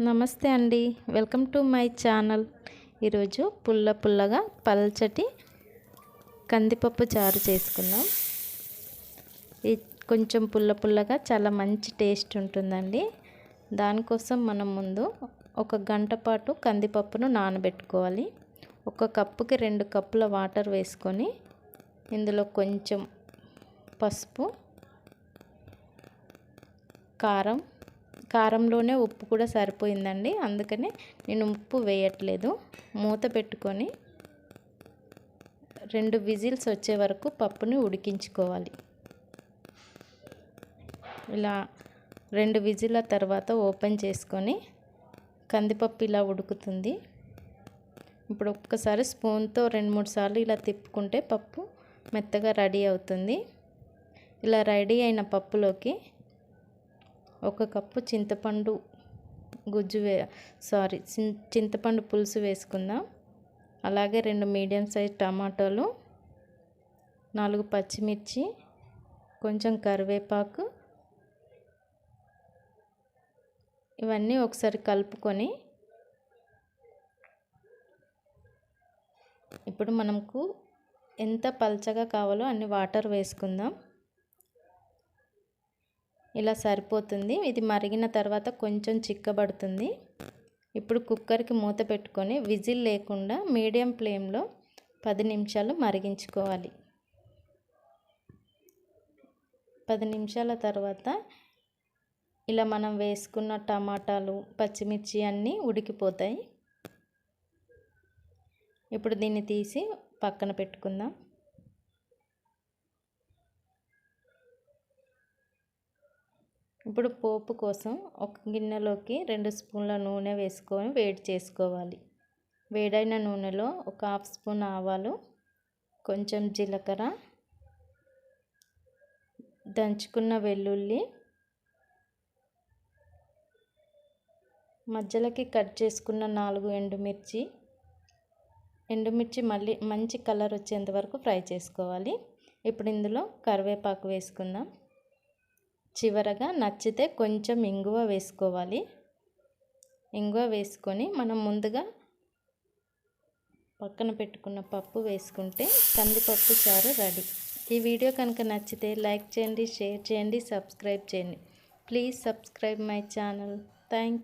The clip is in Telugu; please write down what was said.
నమస్తే అండి, వెల్కమ్ టు మై ఛానల్. ఈరోజు పుల్లగా పల్చటి కందిపప్పు చారు చేసుకుందాం. ఇది కొంచెం పుల్లగా చాలా మంచి టేస్ట్ ఉంటుందండి. దానికోసం మనం ముందు 1 గంట పాటు కందిపప్పును నానబెట్టుకోవాలి. 1 కప్పుకి 2 కప్పుల వాటర్ వేసుకొని ఇందులో కొంచెం పసుపు, కారంలోనే ఉప్పు కూడా సరిపోయిందండి, అందుకని నేను ఉప్పు వేయట్లేదు. మూత పెట్టుకొని 2 విజిల్స్ వచ్చే వరకు పప్పుని ఉడికించుకోవాలి. ఇలా 2 విజిల్ల తర్వాత ఓపెన్ చేసుకొని కందిపప్పు ఇలా ఉడుకుతుంది. ఇప్పుడు ఒక్కసారి స్పూన్తో 2-3 సార్లు ఇలా తిప్పుకుంటే పప్పు మెత్తగా రెడీ అవుతుంది. ఇలా రెడీ అయిన పప్పులోకి 1 కప్పు చింతపండు చింతపండు పులుసు వేసుకుందాం. అలాగే 2 మీడియం సైజ్ టమాటాలు, 4 పచ్చిమిర్చి, కొంచెం కరివేపాకు, ఇవన్నీ ఒకసారి కలుపుకొని ఇప్పుడు మనకు ఎంత పల్చగా కావాలో అన్ని వాటర్ వేసుకుందాం. ఇలా సరిపోతుంది. ఇది మరిగిన తర్వాత కొంచెం చిక్కబడుతుంది. ఇప్పుడు కుక్కర్కి మూత పెట్టుకొని విజిల్ లేకుండా మీడియం ఫ్లేమ్లో 10 నిమిషాలు మరిగించుకోవాలి. 10 నిమిషాల తర్వాత ఇలా మనం వేసుకున్న టమాటాలు, పచ్చిమిర్చి అన్నీ ఉడికిపోతాయి. ఇప్పుడు దీన్ని తీసి పక్కన పెట్టుకుందాం. ఇప్పుడు పోపు కోసం ఒక గిన్నెలోకి 2 స్పూన్ల నూనె వేసుకొని వేడి చేసుకోవాలి. వేడైన నూనెలో 1/2 స్పూన్ ఆవాలు, కొంచెం జీలకర్ర, దంచుకున్న వెల్లుల్లి, మధ్యలోకి కట్ చేసుకున్న 4 ఎండుమిర్చి మళ్ళీ మంచి కలర్ వచ్చేంత వరకు ఫ్రై చేసుకోవాలి. ఇప్పుడు ఇందులో కరివేపాకు వేసుకుందాం. చివరగా నచ్చితే కొంచెం ఇంగువ వేసుకోవాలి. ఇంగువ వేసుకొని మనం ముందుగా పక్కన పెట్టుకున్న పప్పు వేసుకుంటే కందిపప్పు చారు రెడీ. ఈ వీడియో కనుక నచ్చితే లైక్ చేయండి, షేర్ చేయండి, సబ్స్క్రైబ్ చేయండి. Please subscribe my channel. Thank